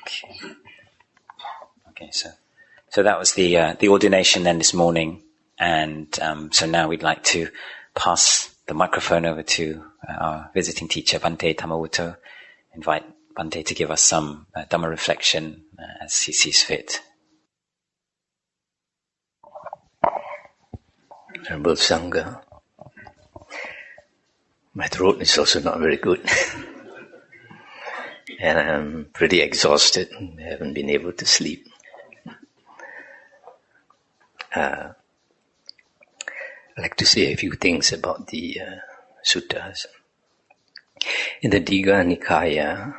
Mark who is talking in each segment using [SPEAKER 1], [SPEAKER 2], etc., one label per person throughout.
[SPEAKER 1] back. Okay, so that was the ordination then this morning, and so now we'd like to pass the microphone over to our visiting teacher, Bhante Tamawuto. Invite Bhante to give us some Dhamma reflection as he sees fit.
[SPEAKER 2] Honorable Sangha, my throat is also not very good. And I'm pretty exhausted. I haven't been able to sleep. I'd like to say a few things about the suttas. In the Digha Nikaya,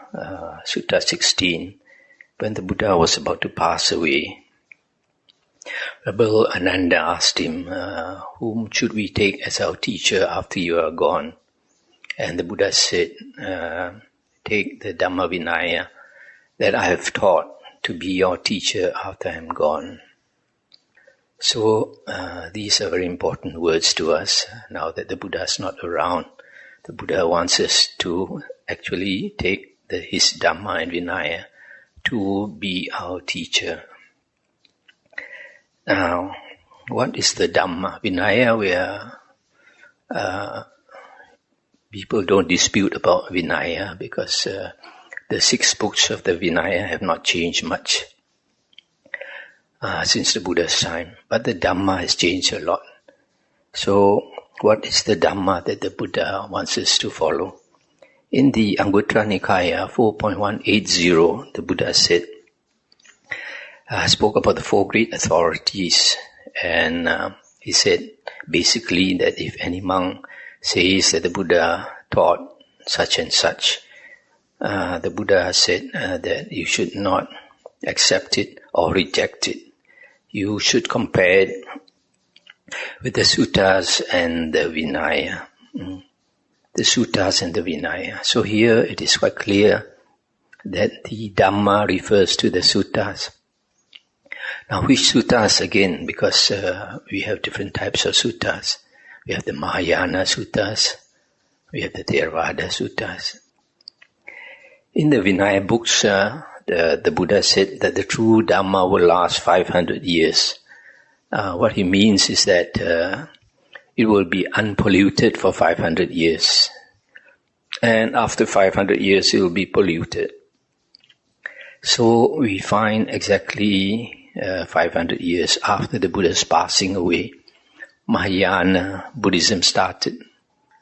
[SPEAKER 2] Sutta 16, when the Buddha was about to pass away, Rebel Ananda asked him, whom should we take as our teacher after you are gone? And the Buddha said, take the Dhamma Vinaya that I have taught to be your teacher after I am gone. So these are very important words to us now that the Buddha is not around. The Buddha wants us to actually take his Dhamma and Vinaya to be our teacher. Now, what is the Dhamma? Vinaya, where people don't dispute about Vinaya because the 6 books of the Vinaya have not changed much since the Buddha's time. But the Dhamma has changed a lot. So, what is the Dhamma that the Buddha wants us to follow? In the Anguttara Nikaya 4.180, the Buddha said, spoke about the 4 great authorities, and he said basically that if any monk says that the Buddha taught such and such, the Buddha said that you should not accept it or reject it. You should compare it with the suttas and the Vinaya. The suttas and the Vinaya. So here it is quite clear that the Dhamma refers to the suttas. Now which suttas again? Because we have different types of suttas. We have the Mahayana suttas. We have the Theravada suttas. In the Vinaya books, the Buddha said that the true Dhamma will last 500 years. What he means is that it will be unpolluted for 500 years. And after 500 years, it will be polluted. So we find exactly 500 years after the Buddha's passing away, Mahayana Buddhism started.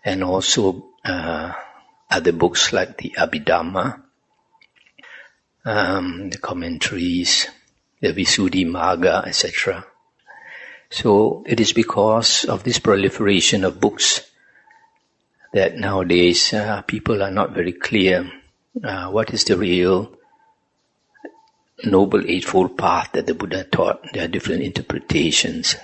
[SPEAKER 2] And also other books like the Abhidhamma, the commentaries, the Visuddhimagga, etc. So it is because of this proliferation of books that nowadays people are not very clear what is the real Noble Eightfold Path that the Buddha taught. There are different interpretations.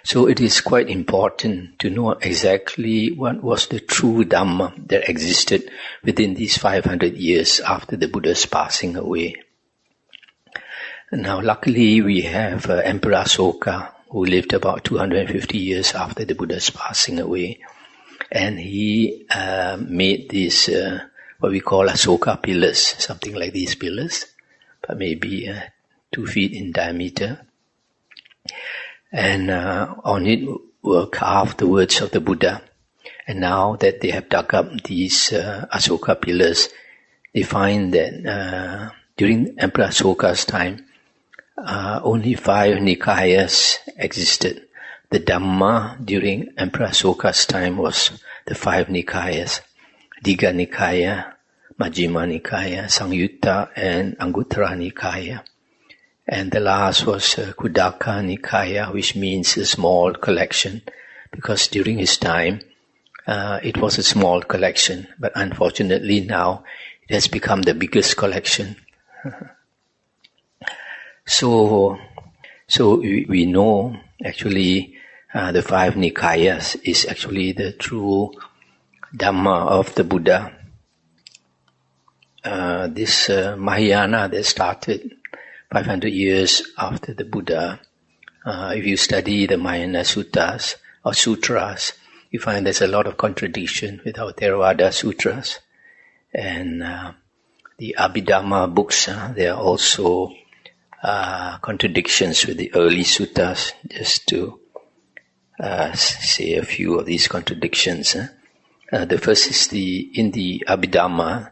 [SPEAKER 2] So it is quite important to know exactly what was the true Dhamma that existed within these 500 years after the Buddha's passing away. Now, luckily, we have Emperor Asoka, who lived about 250 years after the Buddha's passing away. And he made these, what we call Asoka pillars, something like these pillars, but maybe 2 feet in diameter. And on it were carved the words of the Buddha. And now that they have dug up these Asoka pillars, they find that during Emperor Asoka's time, only 5 Nikayas existed. The Dhamma during Emperor Asoka's time was the 5 Nikayas, Digha Nikaya, Majjhima Nikaya, Sangyutta, and Anguttara Nikaya. And the last was Khuddaka Nikaya, which means a small collection, because during his time it was a small collection, but unfortunately now it has become the biggest collection. So we know actually the 5 Nikayas is actually the true Dhamma of the Buddha. This Mahayana that started 500 years after the Buddha, if you study the Mahayana suttas or sutras, you find there's a lot of contradiction with our Theravada sutras. And the Abhidhamma books, there are also contradictions with the early suttas. Just to say a few of these contradictions. The first is in the Abhidhamma,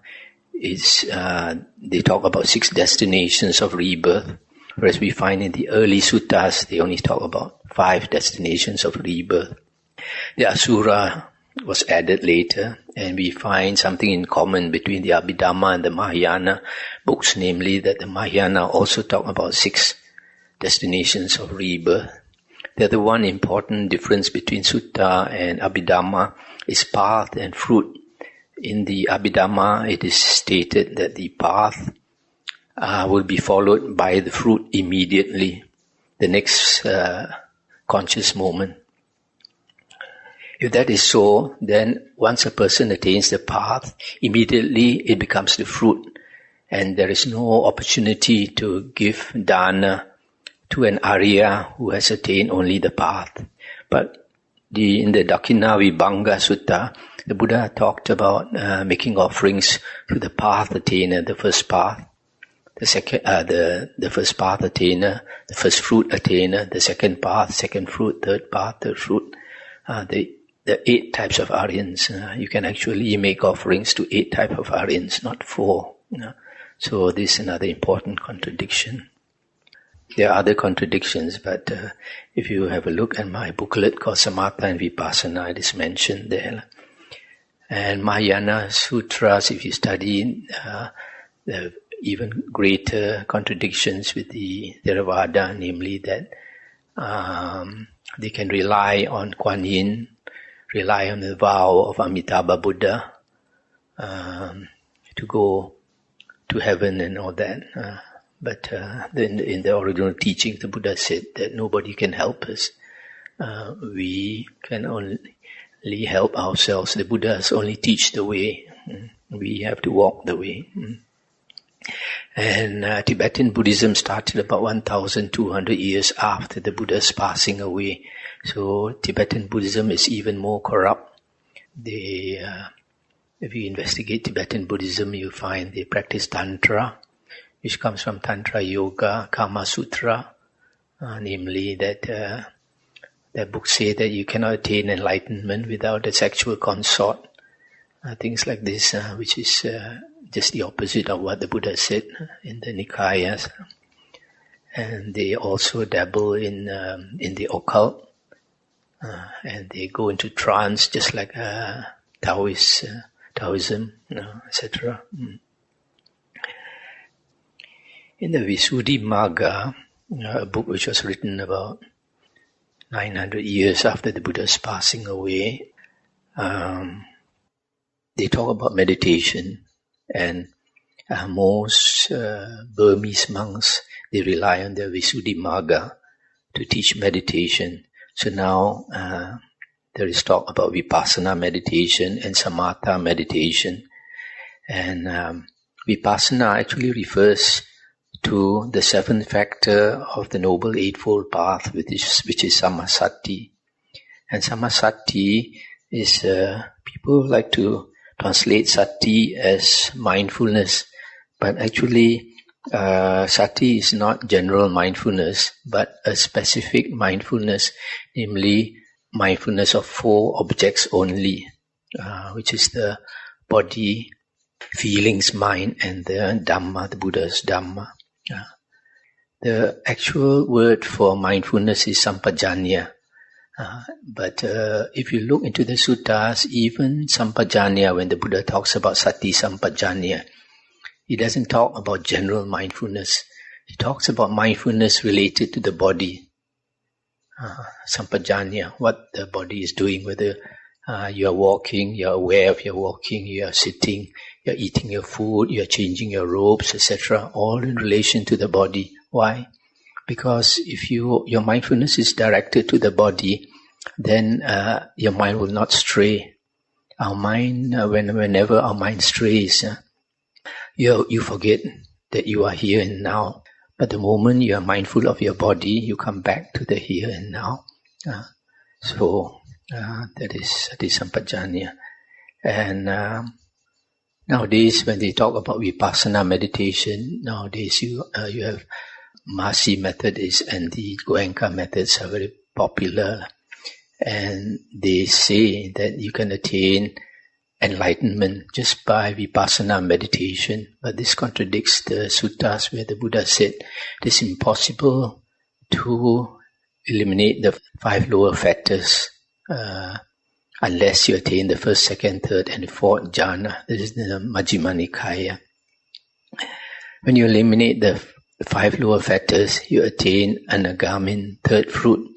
[SPEAKER 2] they talk about 6 destinations of rebirth, whereas we find in the early suttas they only talk about 5 destinations of rebirth. The Asura was added later, and we find something in common between the Abhidhamma and the Mahayana books, namely that the Mahayana also talk about 6 destinations of rebirth. The other one important difference between Sutta and Abhidhamma is path and fruit. In the Abhidhamma, it is stated that the path will be followed by the fruit immediately, the next conscious moment. If that is so, then once a person attains the path, immediately it becomes the fruit, and there is no opportunity to give dana to an Arya who has attained only the path. But in the Dakkhina Vibhanga Sutta, the Buddha talked about making offerings to the path attainer, the first path, the second, the first path attainer, the first fruit attainer, the second path, second fruit, third path, third fruit. The 8 types of Aryans. You can actually make offerings to 8 types of Aryans, not 4. So this is another important contradiction. There are other contradictions, but if you have a look at my booklet called Samatha and Vipassana, it is mentioned there. And Mahayana Sutras, if you study, there are even greater contradictions with the Theravada, namely that they can rely on Kuan Yin, rely on the vow of Amitabha Buddha to go to heaven and all that. But in the original teaching, the Buddha said that nobody can help us. We can only help ourselves. The Buddhas only teach the way. We have to walk the way. And Tibetan Buddhism started about 1,200 years after the Buddha's passing away. So Tibetan Buddhism is even more corrupt. If you investigate Tibetan Buddhism, you find they practice Tantra, which comes from Tantra Yoga, Kama Sutra, namely that books say that you cannot attain enlightenment without a sexual consort. Things like this, which is just the opposite of what the Buddha said in the Nikayas. And they also dabble in the occult, and they go into trance just like Taoism, etc. In the Visuddhimagga, a book which was written about 900 years after the Buddha's passing away, they talk about meditation, and most Burmese monks, they rely on the Visuddhimagga to teach meditation. So now there is talk about Vipassana meditation and Samatha meditation. And Vipassana actually refers to the 7th factor of the Noble Eightfold Path, which is Sammasati. And Sammasati is, people like to translate sati as mindfulness, but actually sati is not general mindfulness, but a specific mindfulness, namely mindfulness of 4 objects only, which is the body, feelings, mind, and the Dhamma, the Buddha's Dhamma. The actual word for mindfulness is sampajanya. But if you look into the suttas, even sampajanya, when the Buddha talks about sati sampajanya, he doesn't talk about general mindfulness. He talks about mindfulness related to the body. Sampajanya, what the body is doing, whether you are walking, you are aware of your walking, you are sitting, you are eating your food, you are changing your robes, etc., all in relation to the body. Why? Because if your mindfulness is directed to the body, then your mind will not stray. Our mind, whenever our mind strays, you forget that you are here and now. But the moment you are mindful of your body, you come back to the here and now. So that is sampajanya. And Nowadays, when they talk about vipassana meditation, nowadays you have Mahasi method and the Goenka methods are very popular, and they say that you can attain enlightenment just by vipassana meditation. But this contradicts the suttas where the Buddha said it is impossible to eliminate the 5 lower factors unless you attain the first, second, third, and fourth jhana. This is the Majjhima Nikaya. When you eliminate the 5 lower factors, you attain anagamin, third fruit,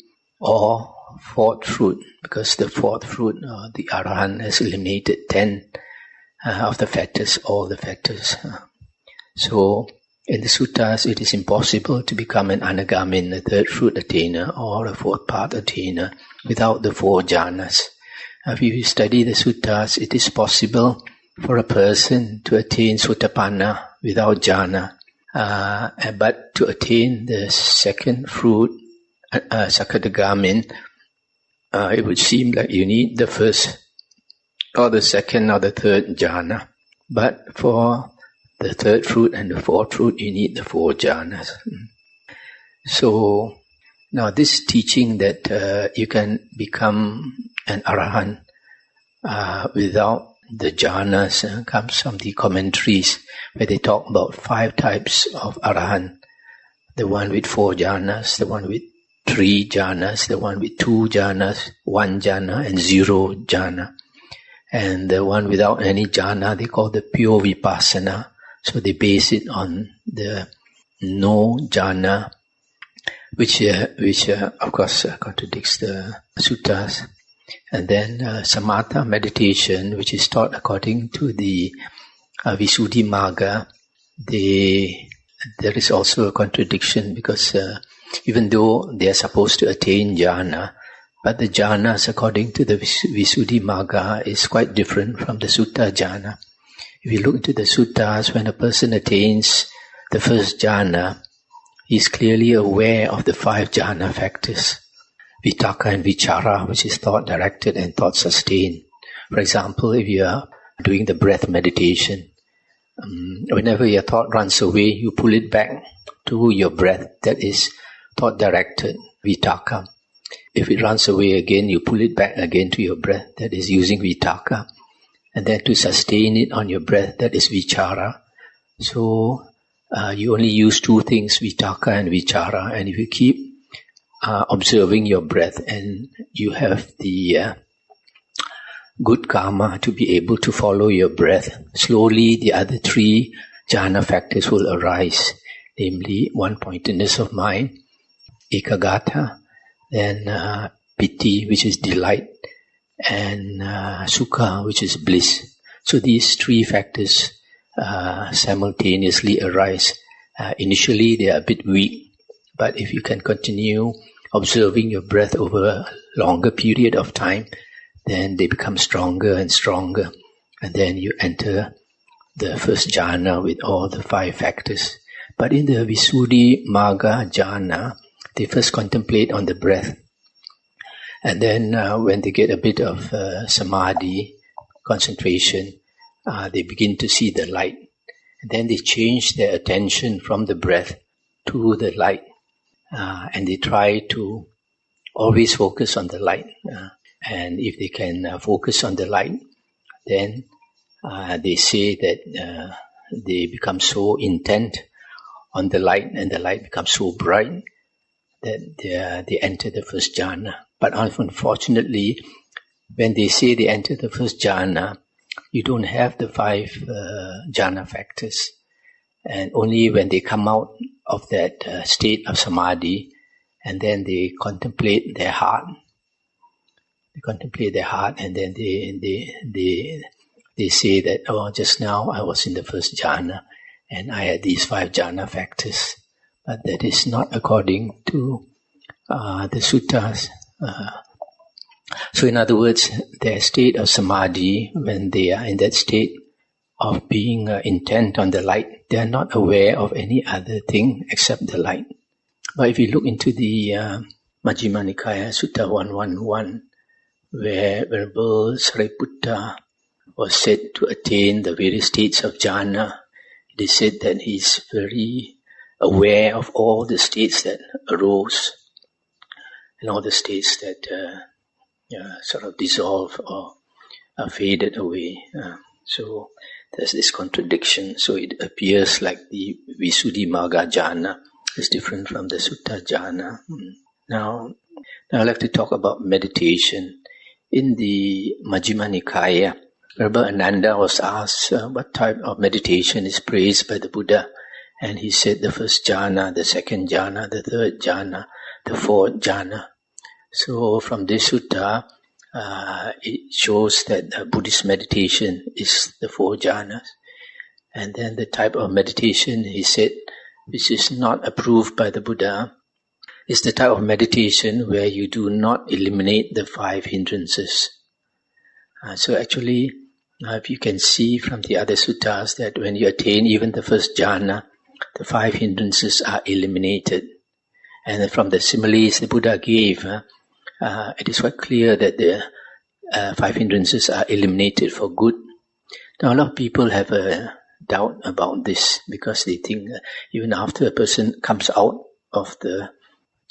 [SPEAKER 2] or fourth fruit, because the fourth fruit, the Arahant, has eliminated 10 of the factors, all the factors. So, in the suttas, it is impossible to become an anagamin, a third fruit attainer, or a fourth path attainer without the 4 jhanas. If you study the suttas, it is possible for a person to attain sotapanna without jhana, but to attain the second fruit, sakadagamin, it would seem like you need the first or the second or the third jhana. But for the third fruit and the fourth fruit, you need the 4 jhanas. So, now this teaching that you can become an arahant without the jhanas comes from the commentaries where they talk about 5 types of arahant. The one with 4 jhanas, the one with 3 jhanas, the one with 2 jhanas, 1 jhana, and 0 jhana. And the one without any jhana, they call the pure vipassana. So they base it on the no jhana, which of course contradicts the suttas. And then samatha meditation, which is taught according to the Visuddhimagga, there is also a contradiction, because even though they are supposed to attain jhana, but the jhanas according to the Visuddhimagga is quite different from the sutta jhana. If you look into the suttas, when a person attains the first jhana, he is clearly aware of the 5 jhana factors, vitaka and vichara, which is thought directed and thought sustained. For example, if you are doing the breath meditation, whenever your thought runs away, you pull it back to your breath. That is thought directed, vitaka. If it runs away again, you pull it back again to your breath. That is using vitaka. And then to sustain it on your breath, that is vichara. So you only use 2 things, vitaka and vichara. And if you keep observing your breath and you have the good karma to be able to follow your breath, slowly the other 3 jhana factors will arise, namely one-pointedness of mind, ekagata, then piti, which is delight, and sukha, which is bliss. So these 3 factors simultaneously arise. Initially they are a bit weak, but if you can continue observing your breath over a longer period of time, then they become stronger and stronger. And then you enter the first jhana with all the 5 factors. But in the Visuddhimagga jhana, they first contemplate on the breath. And then when they get a bit of samadhi, concentration, they begin to see the light. And then they change their attention from the breath to the light. And they try to always focus on the light. And if they can focus on the light, then they say that they become so intent on the light, and the light becomes so bright that they enter the first jhana. But unfortunately, when they say they enter the first jhana, you don't have the 5 jhana factors. And only when they come out of that state of samadhi, and then they contemplate their heart. They contemplate their heart, and then they say that, oh, just now I was in the first jhana, and I had these 5 jhana factors. But that is not according to the suttas. So in other words, their state of samadhi, when they are in that state of being intent on the light, they are not aware of any other thing except the light. But if you look into the Majjhima Nikaya, Sutta 111, where Venerable Sariputta was said to attain the various states of jhana, it is said that he is very aware of all the states that arose and all the states that sort of dissolve or faded away. So there's this contradiction. So it appears like the Visuddhimagga jhana is different from the Sutta jhana. Now I'd like to talk about meditation. In the Majjhima Nikaya, Rabbi Ananda was asked what type of meditation is praised by the Buddha. And he said the first jhana, the second jhana, the third jhana, the fourth jhana. So from this sutta, it shows that Buddhist meditation is the four jhanas. And then the type of meditation, he said, which is not approved by the Buddha, is the type of meditation where you do not eliminate the five hindrances. So actually, if you can see from the other suttas that when you attain even the first jhana, the five hindrances are eliminated. And from the similes the Buddha gave, it is quite clear that the five hindrances are eliminated for good. Now a lot of people have a doubt about this because they think even after a person comes out of the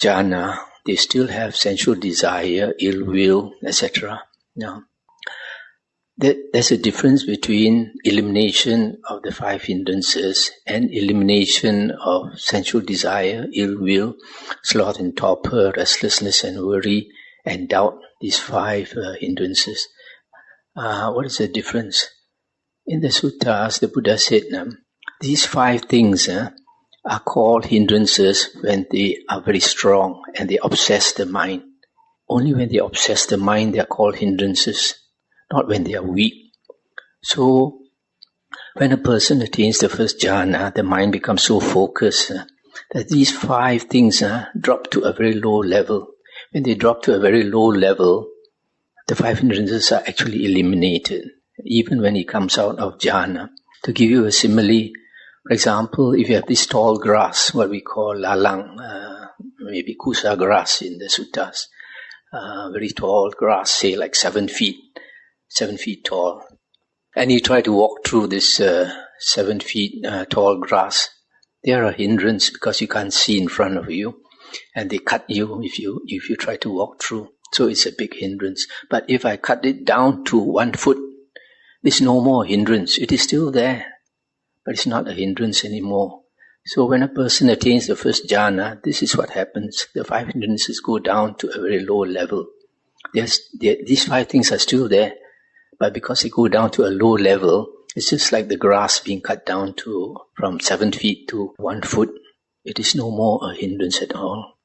[SPEAKER 2] jhana, they still have sensual desire, ill will, etc. Now, there's a difference between elimination of the five hindrances and elimination of sensual desire, ill will, sloth and torpor, restlessness and worry, and doubt, these five hindrances. What is the difference? In the suttas, the Buddha said, these five things are called hindrances when they are very strong and they obsess the mind. Only when they obsess the mind, they are called hindrances, not when they are weak. So, when a person attains the first jhana, the mind becomes so focused that these five things drop to a very low level. When they drop to a very low level, the five hindrances are actually eliminated, even when he comes out of jhana. To give you a simile, for example, if you have this tall grass, what we call lalang, maybe kusa grass in the suttas, very tall grass, say like 7 feet tall. And you try to walk through this 7 feet tall grass. They are a hindrance because you can't see in front of you, and they cut you if you try to walk through. So it's a big hindrance. But if I cut it down to 1 foot, there's no more hindrance. It is still there, but it's not a hindrance anymore. So when a person attains the first jhana, this is what happens. The five hindrances go down to a very low level. These five things are still there, but because they go down to a low level, it's just like the grass being cut down to from 7 feet to 1 foot. It is no more a hindrance at all.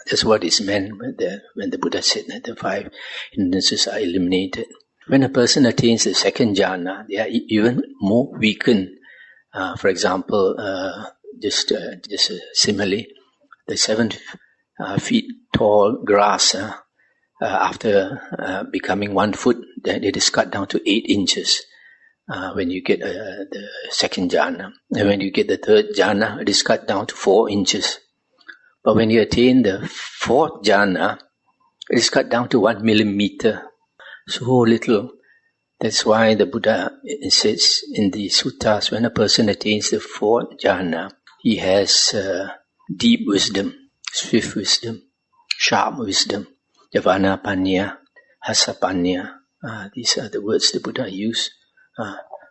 [SPEAKER 2] That's what is meant when the Buddha said that the five hindrances are eliminated. When a person attains the second jhana, they are even more weakened. For example, just a simile, the 7 feet tall grass, after becoming 1 foot, then it is cut down to 8 inches when you get the second jhana. And when you get the third jhana, it is cut down to 4 inches. But when you attain the fourth jhana, it is cut down to 1 millimeter. So little. That's why the Buddha says in the suttas, when a person attains the fourth jhana, he has deep wisdom, swift wisdom, sharp wisdom, javana panya, hasa panya. These are the words the Buddha used.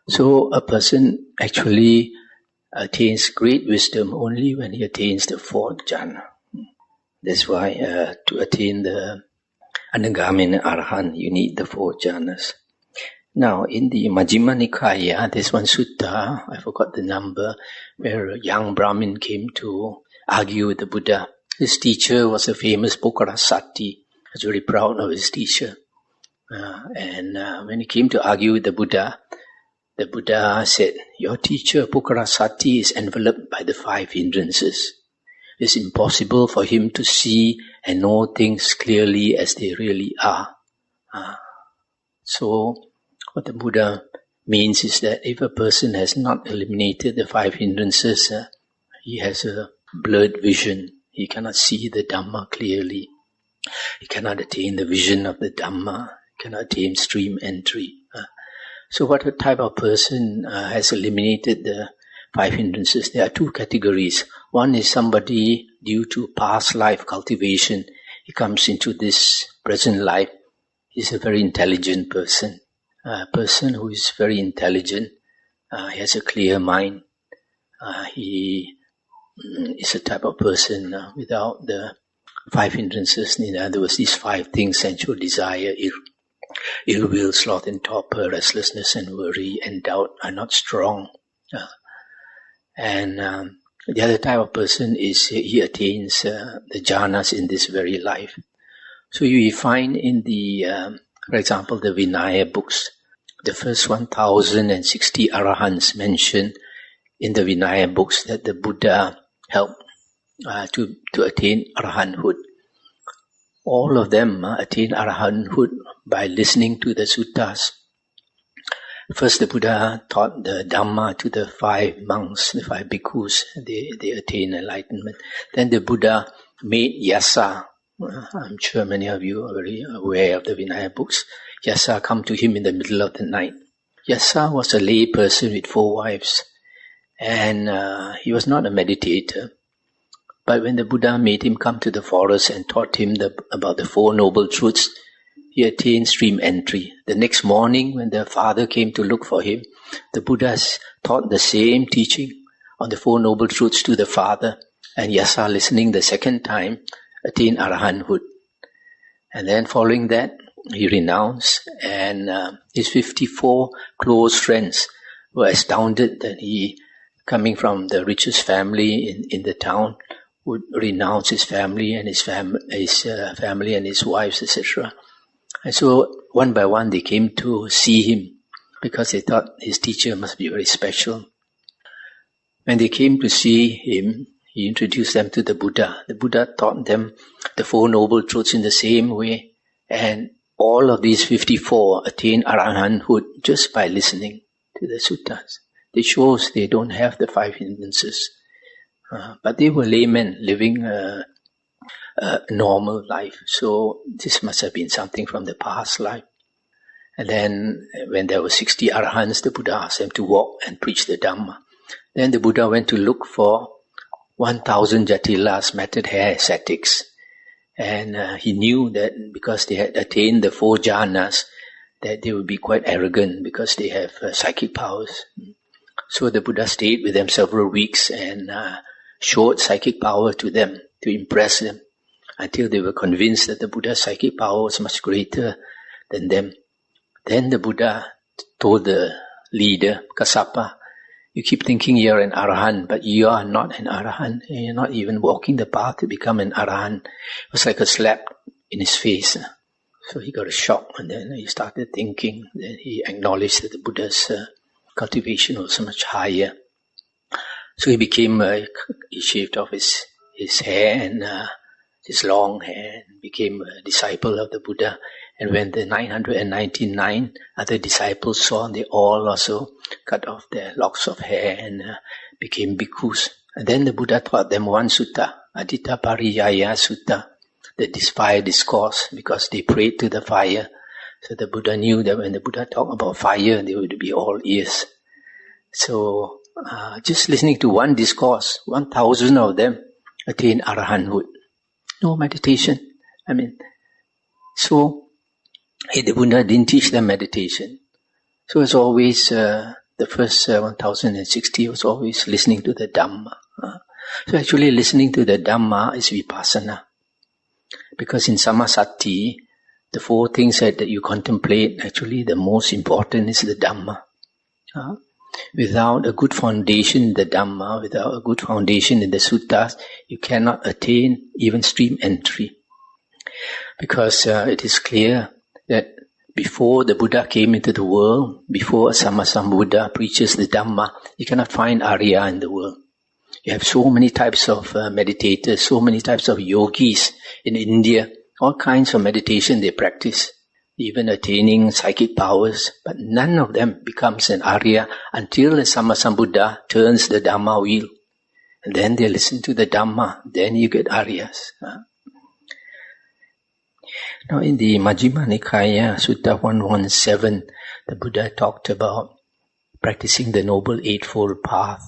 [SPEAKER 2] So a person actually attains great wisdom only when he attains the fourth jhana. That's why to attain the Anagamina Arhan, you need the four jhanas. Now, in the Majjhima Nikaya, there's one sutta, I forgot the number, where a young Brahmin came to argue with the Buddha. His teacher was a famous Pukkarasati. He was very proud of his teacher. And when he came to argue with the Buddha said, your teacher Pukkarasati is enveloped by the five hindrances. It's impossible for him to see and know things clearly as they really are. So, what the Buddha means is that if a person has not eliminated the five hindrances, he has a blurred vision. He cannot see the Dhamma clearly. He cannot attain the vision of the Dhamma. He cannot attain stream entry. So what type of person has eliminated the 5 hindrances? There are 2 categories. One is somebody due to past life cultivation. He comes into this present life. He's a very intelligent person. A person who is very intelligent. He has a clear mind. He is a type of person without the 5 hindrances. In other words, these 5 things: sensual desire, ill will, sloth and torpor, restlessness and worry, and doubt are not strong. And the other type of person is he attains the jhanas in this very life. So you find in the, for example, the Vinaya books, the first 1060 arahants mentioned in the Vinaya books that the Buddha helped to attain arahanthood. All of them attain arahanthood by listening to the suttas. First, the Buddha taught the Dhamma to the 5 monks, the 5 bhikkhus. They attain enlightenment. Then the Buddha made Yasa. I'm sure many of you are very aware of the Vinaya books. Yasa come to him in the middle of the night. Yasa was a lay person with 4 wives. And he was not a meditator. But when the Buddha made him come to the forest and taught him about the 4 noble truths, he attained stream entry. The next morning, when the father came to look for him, the Buddha taught the same teaching on the 4 noble truths to the father. And Yasa, listening the second time, attained arahanthood. And then following that, he renounced, and his 54 close friends were astounded that he, coming from the richest family in the town, would renounce his family and his family and his wives, etc. And so one by one they came to see him because they thought his teacher must be very special. When they came to see him, he introduced them to the Buddha. The Buddha taught them the 4 noble truths in the same way, and all of these 54 attained arahanthood just by listening to the suttas. It shows they don't have the 5 hindrances. But they were laymen living a normal life. So this must have been something from the past life. And then when there were 60 arahants, the Buddha asked them to walk and preach the Dhamma. Then the Buddha went to look for 1,000 jatilas, matted hair ascetics. And he knew that because they had attained the 4 jhanas, that they would be quite arrogant because they have psychic powers. So the Buddha stayed with them several weeks and showed psychic power to them, to impress them, until they were convinced that the Buddha's psychic power was much greater than them. Then the Buddha told the leader, Kassapa, you keep thinking you're an arahant, but you are not an arahant. You're not even walking the path to become an arahant. It was like a slap in his face. So he got a shock, and then he started thinking. Then he acknowledged that the Buddha's cultivation was much higher. So he became, he shaved off his hair and his long hair, and became a disciple of the Buddha. And when the 999 other disciples saw, they all also cut off their locks of hair and became bhikkhus. And then the Buddha taught them one sutta, Adita Pariyaya Sutta, the fire discourse, because they prayed to the fire. So the Buddha knew that when the Buddha talked about fire, they would be all ears. So just listening to one discourse, 1,000 of them attained arahanthood. No meditation. So the Buddha didn't teach them meditation. So it's always, the first 1060 was always listening to the Dhamma. So actually listening to the Dhamma is vipassana. Because in samasati, the 4 things that you contemplate, actually the most important is the Dhamma. Without a good foundation in the Dhamma, without a good foundation in the suttas, you cannot attain even stream entry. Because it is clear that before the Buddha came into the world, before a Sammasambuddha preaches the Dhamma, you cannot find Arya in the world. You have so many types of meditators, so many types of yogis in India, all kinds of meditation they practice, even attaining psychic powers, but none of them becomes an Arya until the Sammasambuddha turns the Dhamma wheel. And then they listen to the Dhamma, then you get Aryas. Now in the Majjhima Nikaya, Sutta 117, the Buddha talked about practicing the Noble Eightfold Path.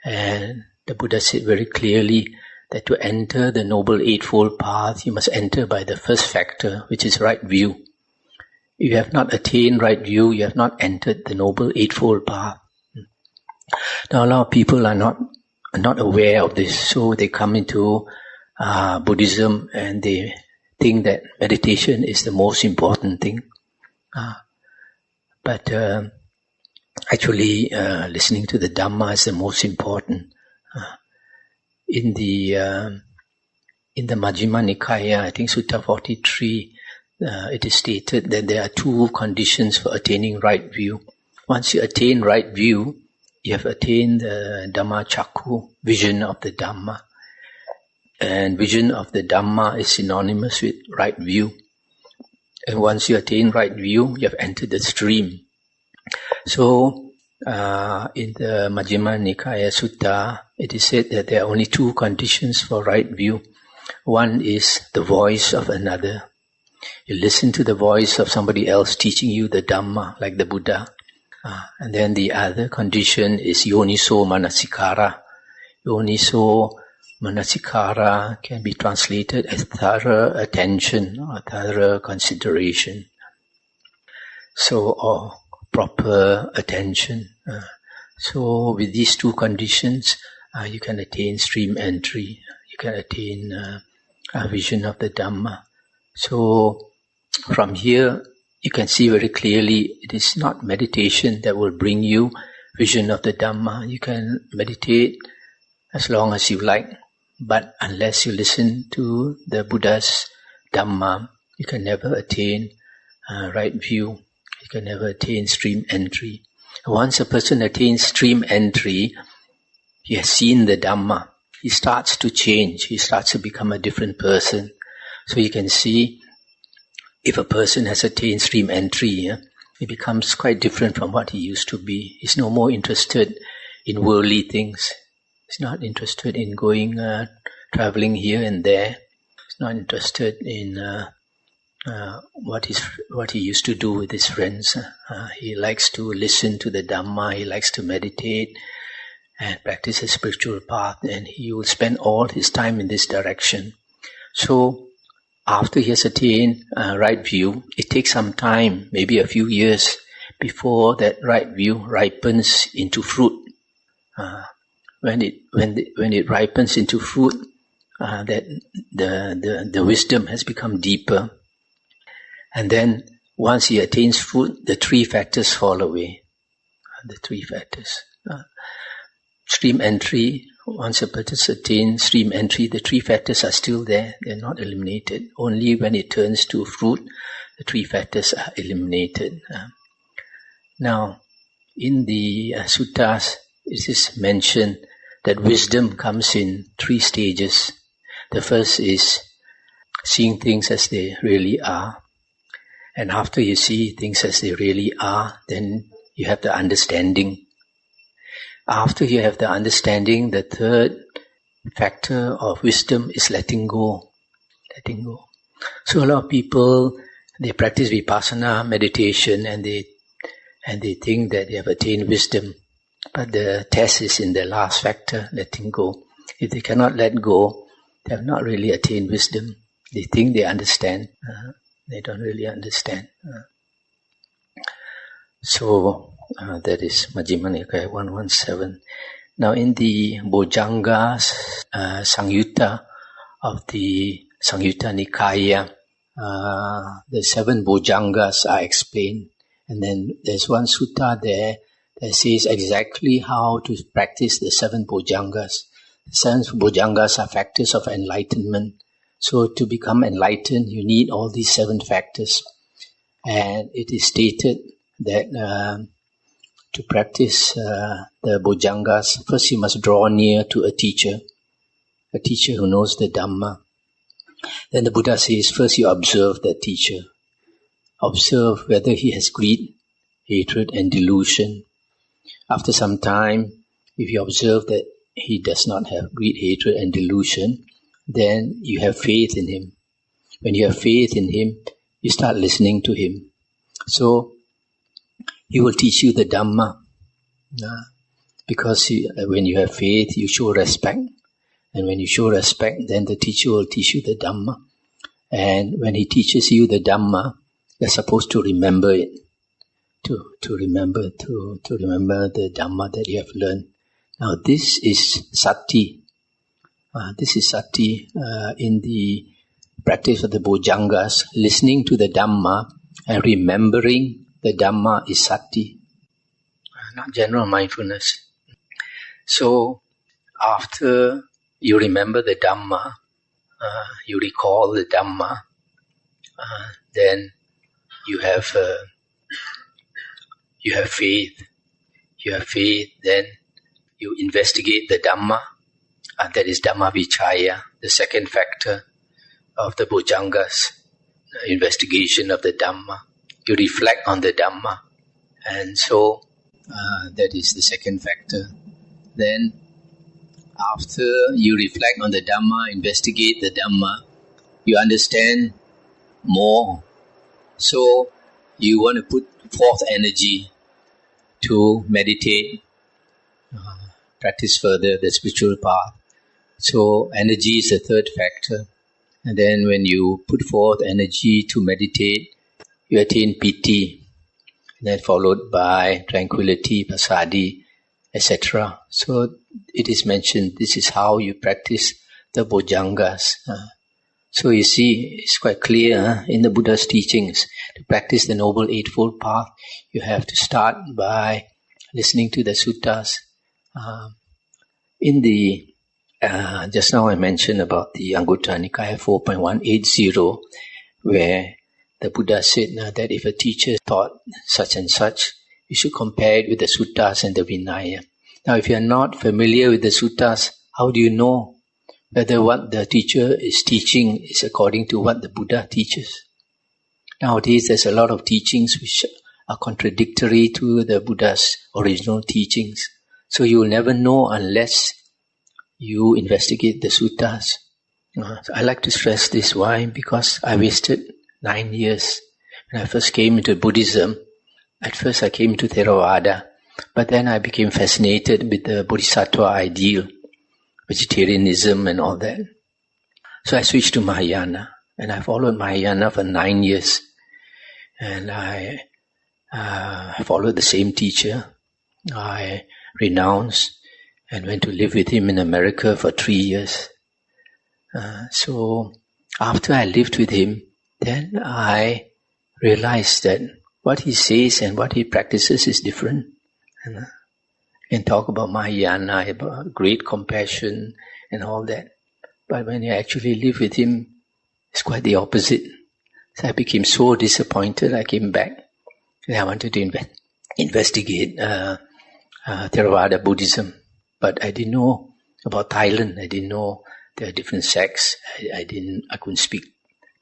[SPEAKER 2] And the Buddha said very clearly that to enter the Noble Eightfold Path, you must enter by the first factor, which is right view. If you have not attained right view, you have not entered the Noble Eightfold Path. Now a lot of people are not aware of this, so they come into Buddhism and they think that meditation is the most important thing. But actually, listening to the Dhamma is the most important. In the Majjhima Nikaya, I think Sutta 43, it is stated that there are two conditions for attaining right view. Once you attain right view, you have attained the Dhamma Chakku, vision of the Dhamma. And vision of the Dhamma is synonymous with right view. And once you attain right view, you have entered the stream. So, in the Majjhima Nikaya Sutta, it is said that there are only two conditions for right view. One is the voice of another. You listen to the voice of somebody else teaching you the Dhamma, like the Buddha. And then the other condition is yoniso manasikara. Yoniso manasikara can be translated as thorough attention or thorough consideration. So, or proper attention. So with these two conditions, you can attain stream entry. You can attain a vision of the Dhamma. So from here, you can see very clearly it is not meditation that will bring you vision of the Dhamma. You can meditate as long as you like, but unless you listen to the Buddha's Dhamma, you can never attain right view. You can never attain stream entry. Once a person attains stream entry, he has seen the Dhamma. He starts to change. He starts to become a different person. So you can see if a person has attained stream entry, he becomes quite different from what he used to be. He's no more interested in worldly things. He's not interested in going, traveling here and there. He's not interested in what he used to do with his friends. He likes to listen to the Dhamma. He likes to meditate and practice a spiritual path, and he will spend all his time in this direction. So, after he has attained right view, it takes some time, maybe a few years, before that right view ripens into fruit. When it ripens into fruit, that the wisdom has become deeper. And then once he attains fruit, the three factors fall away. The three factors. Stream entry, once a person attains stream entry, the three factors are still there. They're not eliminated. Only when it turns to fruit, the three factors are eliminated. Now, in the suttas, it is mentioned that wisdom comes in three stages. The first is seeing things as they really are. And after you see things as they really are, then you have the understanding. After you have the understanding, the third factor of wisdom is letting go. Letting go. So a lot of people, they practice vipassana meditation and they think that they have attained wisdom. But the test is in the last factor, letting go. If they cannot let go, they have not really attained wisdom. They think they understand. They don't really understand. So that is Majjhima Nikaya 117. Now in the Bojjhanga Sangyutta of the Sangyutta Nikaya, the 7 Bojjhangas are explained. And then there's one sutta there that says exactly how to practice the 7 Bojjhangas. The 7 Bojjhangas are factors of enlightenment. So to become enlightened, you need all these 7 factors. And it is stated that to practice the Bojjhangas, first you must draw near to a teacher who knows the Dhamma. Then the Buddha says, first you observe that teacher. Observe whether he has greed, hatred and delusion. After some time, if you observe that he does not have greed, hatred and delusion, then you have faith in him. When you have faith in him, you start listening to him. So, he will teach you the Dhamma. Because when you have faith, you show respect. And when you show respect, then the teacher will teach you the Dhamma. And when he teaches you the Dhamma, you're supposed to remember it. To remember the Dhamma that you have learned. Now this is sati. This is sati in the practice of the Bojjhangas. Listening to the Dhamma and remembering the Dhamma is sati, not general mindfulness. So after you remember the Dhamma, you recall the Dhamma, then you have faith. You have faith, then you investigate the Dhamma, and that is Dhamma Vichaya, the second factor of the Bojjhangas, investigation of the Dhamma. You reflect on the Dhamma, and so that is the second factor. Then, after you reflect on the Dhamma, investigate the Dhamma, you understand more. So, you want to put forth energy to meditate, practice further the spiritual path. So, energy is the third factor. And then when you put forth energy to meditate, you attain piti, then followed by tranquility, passaddhi, etc. So it is mentioned, this is how you practice the Bojjhangas. So you see, it's quite clear in the Buddha's teachings, to practice the Noble Eightfold Path, you have to start by listening to the suttas. Just now I mentioned about the Anguttara Nikaya 4.180, where the Buddha said that if a teacher taught such and such, you should compare it with the suttas and the Vinaya. Now, if you are not familiar with the suttas, how do you know whether what the teacher is teaching is according to what the Buddha teaches? Nowadays, there's a lot of teachings which are contradictory to the Buddha's original teachings. So you will never know unless you investigate the suttas. I like to stress this. Why? Because I wasted 9 years. When I first came into Buddhism, at first I came to Theravada, but then I became fascinated with the Bodhisattva ideal, vegetarianism and all that. So I switched to Mahayana, and I followed Mahayana for 9 years. And I followed the same teacher. I renounced and went to live with him in America for 3 years. So after I lived with him, then I realized that what he says and what he practices is different. And can talk about Mahayana, about great compassion and all that. But when you actually live with him, it's quite the opposite. So I became so disappointed, I came back. And I wanted to investigate Theravada Buddhism. But I didn't know about Thailand. I didn't know there are different sects. I couldn't speak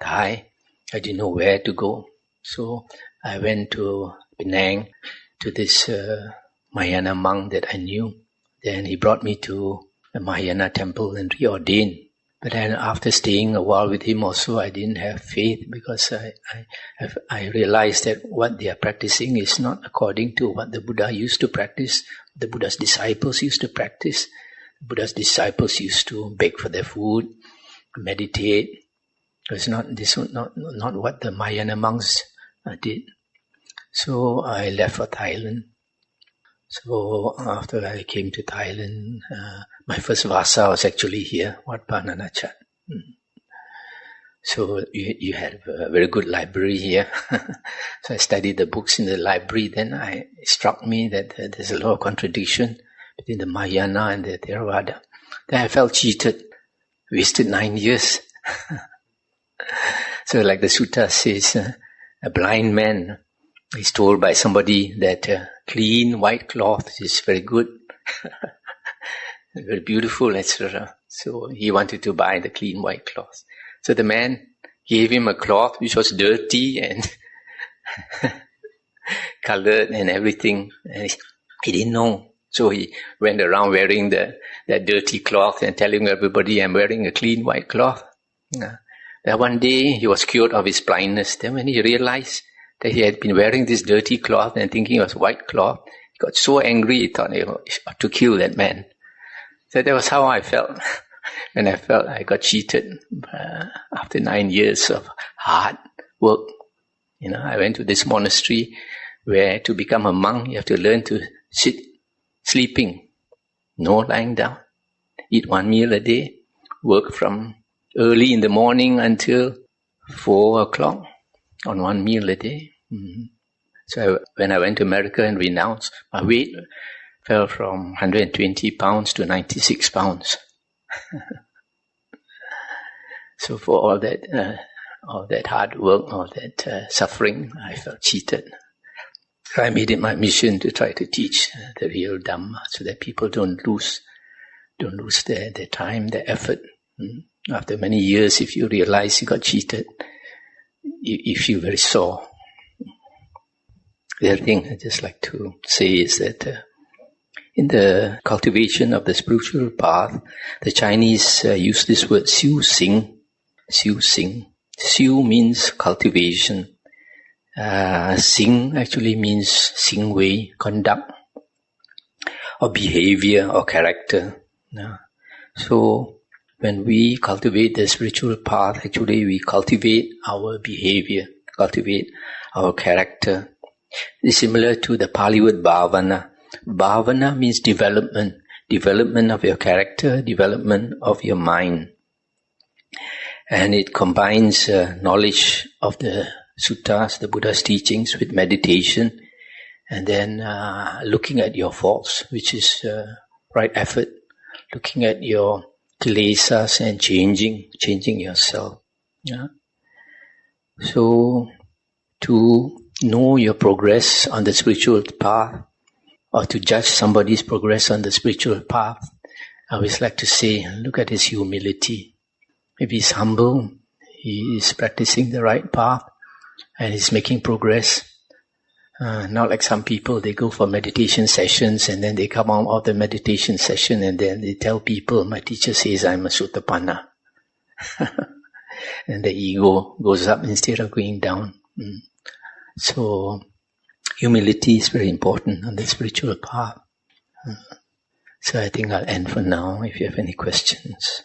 [SPEAKER 2] Thai. I didn't know where to go. So I went to Penang to this Mahayana monk that I knew. Then he brought me to the Mahayana temple and reordained. But then after staying a while with him also, I didn't have faith because I realized that what they are practicing is not according to what the Buddha used to practice, the Buddha's disciples used to practice. The Buddha's disciples used to beg for their food, meditate. It's not what the Mahayana monks did. So I left for Thailand. So after I came to Thailand, my first vasa was actually here, Wat Pa Nanachat. So you have a very good library here. So I studied the books in the library. Then it struck me that there's a lot of contradiction between the Mahayana and the Theravada. Then I felt cheated, wasted 9 years. So like the sutta says, a blind man is told by somebody that clean white cloth is very good, very beautiful, etc. So he wanted to buy the clean white cloth. So the man gave him a cloth which was dirty and colored and everything. And he didn't know. So he went around wearing that dirty cloth and telling everybody, I'm wearing a clean white cloth. Then one day he was cured of his blindness. Then when he realized that he had been wearing this dirty cloth and thinking it was white cloth. He got so angry, he thought he ought to kill that man. So that was how I felt. When I felt I got cheated after 9 years of hard work. I went to this monastery where to become a monk, you have to learn to sit sleeping, no lying down, eat 1 meal a day, work from early in the morning until 4 o'clock on 1 meal a day. So when I went to America and renounced, my weight fell from 120 pounds to 96 pounds. So for all that hard work, all that suffering, I felt cheated. So I made it my mission to try to teach the real Dhamma so that people don't lose their time, their effort. After many years, if you realize you got cheated, you feel very sore. The other thing I'd just like to say is that in the cultivation of the spiritual path, the Chinese use this word xiu xing. Xiu xing. Xiu means cultivation. Xing actually means xing wei, conduct, or behavior, or character. So when we cultivate the spiritual path, actually we cultivate our behavior, cultivate our character. It's similar to the Pali word bhavana. Bhavana means development of your character, development of your mind. And it combines knowledge of the suttas, the Buddha's teachings, with meditation, and then looking at your faults, which is right effort, looking at your kilesas and changing yourself. So to know your progress on the spiritual path, or to judge somebody's progress on the spiritual path, I always like to say, look at his humility. If he's humble, he is practicing the right path, and he's making progress. Not like some people, they go for meditation sessions, and then they come out of the meditation session, and then they tell people, my teacher says I'm a Sotapanna. And the ego goes up instead of going down. So humility is very important on the spiritual path. So I think I'll end for now if you have any questions.